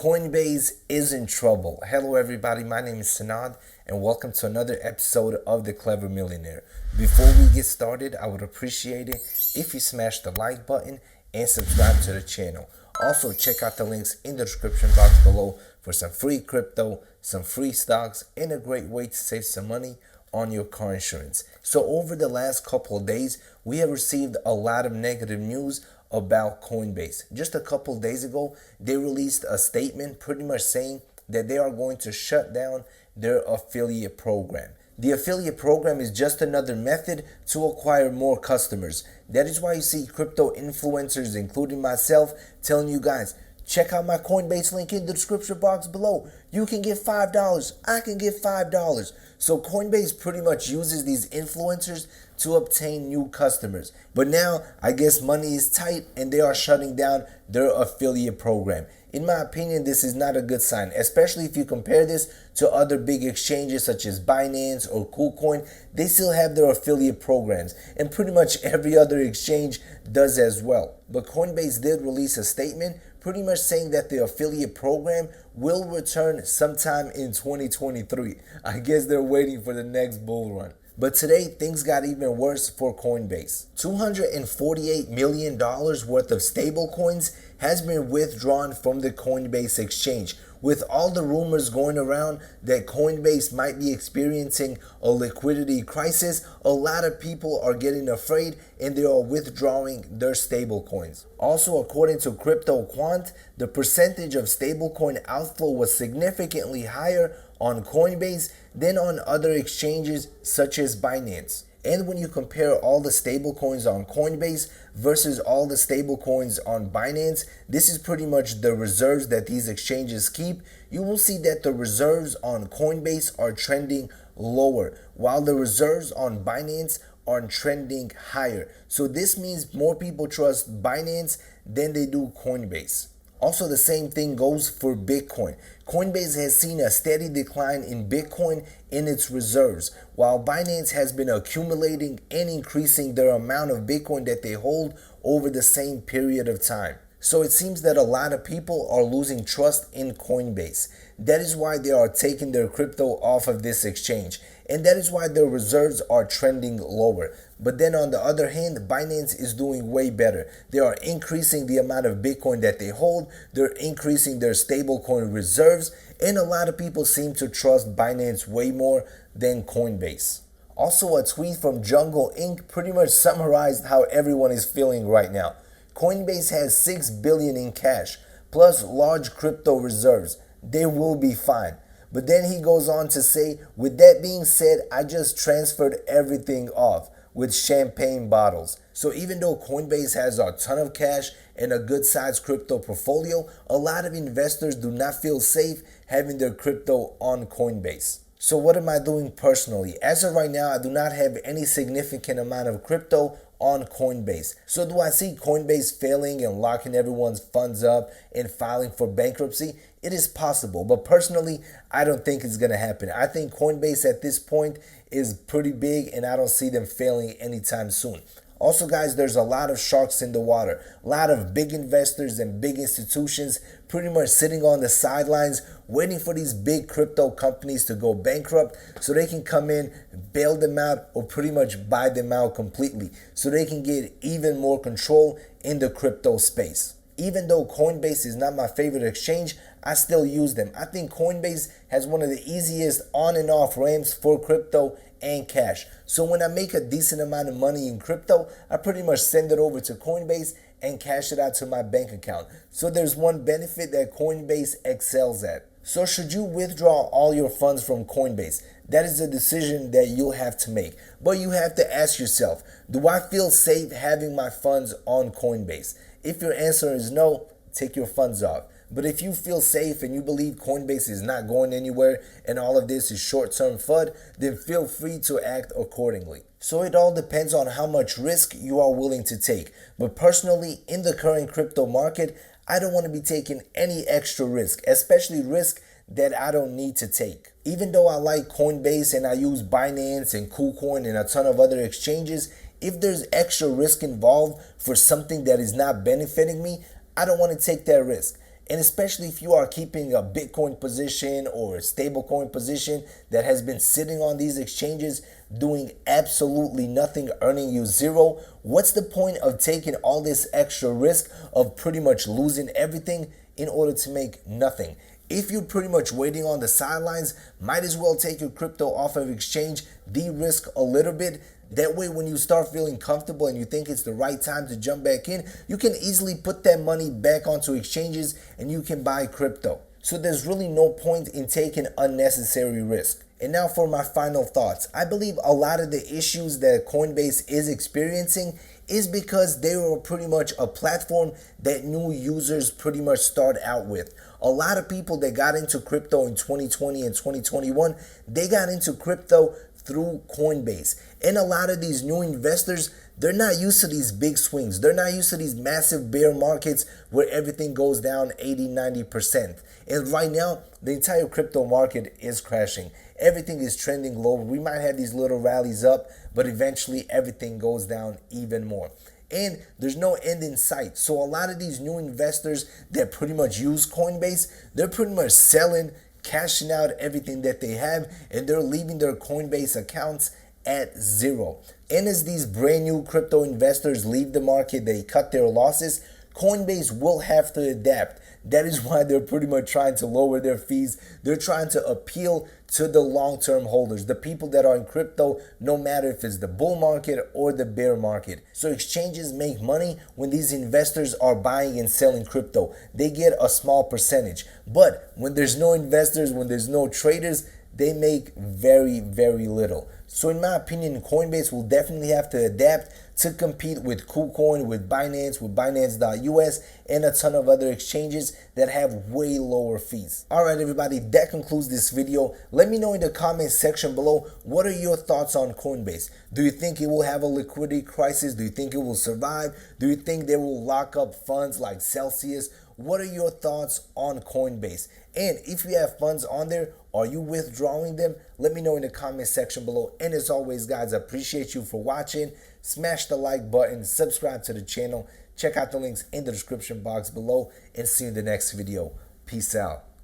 Coinbase is in trouble. Hello everybody, my name is Sanad and welcome to another episode of The Clever Millionaire. Before we get started, I would appreciate it if you smash the like button and subscribe to the channel. Also, check out the links in the description box below for some free crypto, some free stocks, and a great way to save some money on your car insurance. So over the last couple of days, we have received a lot of negative news about Coinbase. Just a couple days ago, they released a statement pretty much saying that they are going to shut down their affiliate program. The affiliate program is just another method to acquire more customers. That is why you see crypto influencers, including myself, telling you guys, check out my Coinbase link in the description box below. You can get $5. I can get $5. So Coinbase pretty much uses these influencers to obtain new customers. But now, I guess money is tight and they are shutting down their affiliate program. In my opinion, this is not a good sign, especially if you compare this to other big exchanges such as Binance or KuCoin. They still have their affiliate programs, and pretty much every other exchange does as well. But Coinbase did release a statement pretty much saying that the affiliate program will return sometime in 2023. I guess they're waiting for the next bull run. But today, things got even worse for Coinbase. $248 million worth of stablecoins has been withdrawn from the Coinbase exchange. With all the rumors going around that Coinbase might be experiencing a liquidity crisis, a lot of people are getting afraid and they are withdrawing their stablecoins. Also, according to Crypto Quant, the percentage of stablecoin outflow was significantly higher on Coinbase than on other exchanges such as Binance. And when you compare all the stablecoins on Coinbase versus all the stablecoins on Binance, this is pretty much the reserves that these exchanges keep. You will see that the reserves on Coinbase are trending lower, while the reserves on Binance are trending higher. So this means more people trust Binance than they do Coinbase. Also, the same thing goes for Bitcoin. Coinbase has seen a steady decline in Bitcoin in its reserves, while Binance has been accumulating and increasing their amount of Bitcoin that they hold over the same period of time. So it seems that a lot of people are losing trust in Coinbase. That is why they are taking their crypto off of this exchange. And that is why their reserves are trending lower. But then on the other hand, Binance is doing way better. They are increasing the amount of Bitcoin that they hold. They're increasing their stablecoin reserves. And a lot of people seem to trust Binance way more than Coinbase. Also, a tweet from Jungle Inc. pretty much summarized how everyone is feeling right now. Coinbase has $6 billion in cash, plus large crypto reserves. They will be fine. But then he goes on to say, with that being said, I just transferred everything off with champagne bottles. So even though Coinbase has a ton of cash and a good sized crypto portfolio, a lot of investors do not feel safe having their crypto on Coinbase. So what am I doing personally? As of right now, I do not have any significant amount of crypto on Coinbase. So do I see Coinbase failing and locking everyone's funds up and filing for bankruptcy? It is possible, but personally, I don't think it's going to happen. I think Coinbase at this point is pretty big and I don't see them failing anytime soon. Also, guys, there's a lot of sharks in the water. A lot of big investors and big institutions pretty much sitting on the sidelines waiting for these big crypto companies to go bankrupt so they can come in, bail them out, or pretty much buy them out completely so they can get even more control in the crypto space. Even though Coinbase is not my favorite exchange, I still use them. I think Coinbase has one of the easiest on and off ramps for crypto and cash. So when I make a decent amount of money in crypto, I pretty much send it over to Coinbase and cash it out to my bank account. So there's one benefit that Coinbase excels at. So should you withdraw all your funds from Coinbase? That is a decision that you'll have to make. But you have to ask yourself, do I feel safe having my funds on Coinbase? If your answer is no, take your funds off. But if you feel safe and you believe Coinbase is not going anywhere and all of this is short-term FUD, then feel free to act accordingly. So it all depends on how much risk you are willing to take. But personally, in the current crypto market, I don't want to be taking any extra risk, especially risk that I don't need to take. Even though I like Coinbase and I use Binance and KuCoin and a ton of other exchanges, if there's extra risk involved for something that is not benefiting me, I don't want to take that risk. And especially if you are keeping a Bitcoin position or a stablecoin position that has been sitting on these exchanges doing absolutely nothing, earning you zero, what's the point of taking all this extra risk of pretty much losing everything in order to make nothing? If you're pretty much waiting on the sidelines, might as well take your crypto off of exchange, de-risk a little bit. That way, when you start feeling comfortable and you think it's the right time to jump back in, you can easily put that money back onto exchanges and you can buy crypto. So there's really no point in taking unnecessary risk. And now for my final thoughts. I believe a lot of the issues that Coinbase is experiencing is because they were pretty much a platform that new users pretty much start out with. A lot of people that got into crypto in 2020 and 2021, they got into crypto through Coinbase. And a lot of these new investors, they're not used to these big swings. They're not used to these massive bear markets where everything goes down 80-90%. And right now, the entire crypto market is crashing. Everything is trending low. We might have these little rallies up, but eventually everything goes down even more. And there's no end in sight. So a lot of these new investors that pretty much use Coinbase, they're pretty much selling, cashing out everything that they have, and they're leaving their Coinbase accounts at zero. And as these brand new crypto investors leave the market, they cut their losses, Coinbase will have to adapt. That is why they're pretty much trying to lower their fees. They're trying to appeal to the long-term holders, the people that are in crypto, no matter if it's the bull market or the bear market. So exchanges make money when these investors are buying and selling crypto. They get a small percentage. But when there's no investors, when there's no traders, they make very, very little. So in my opinion, Coinbase will definitely have to adapt to compete with KuCoin, with Binance.us, and a ton of other exchanges that have way lower fees. Alright everybody, that concludes this video. Let me know in the comments section below, what are your thoughts on Coinbase? Do you think it will have a liquidity crisis? Do you think it will survive? Do you think they will lock up funds like Celsius? What are your thoughts on Coinbase? And if you have funds on there, are you withdrawing them? Let me know in the comment section below. And as always, guys, I appreciate you for watching. Smash the like button, subscribe to the channel, check out the links in the description box below, and see you in the next video. Peace out.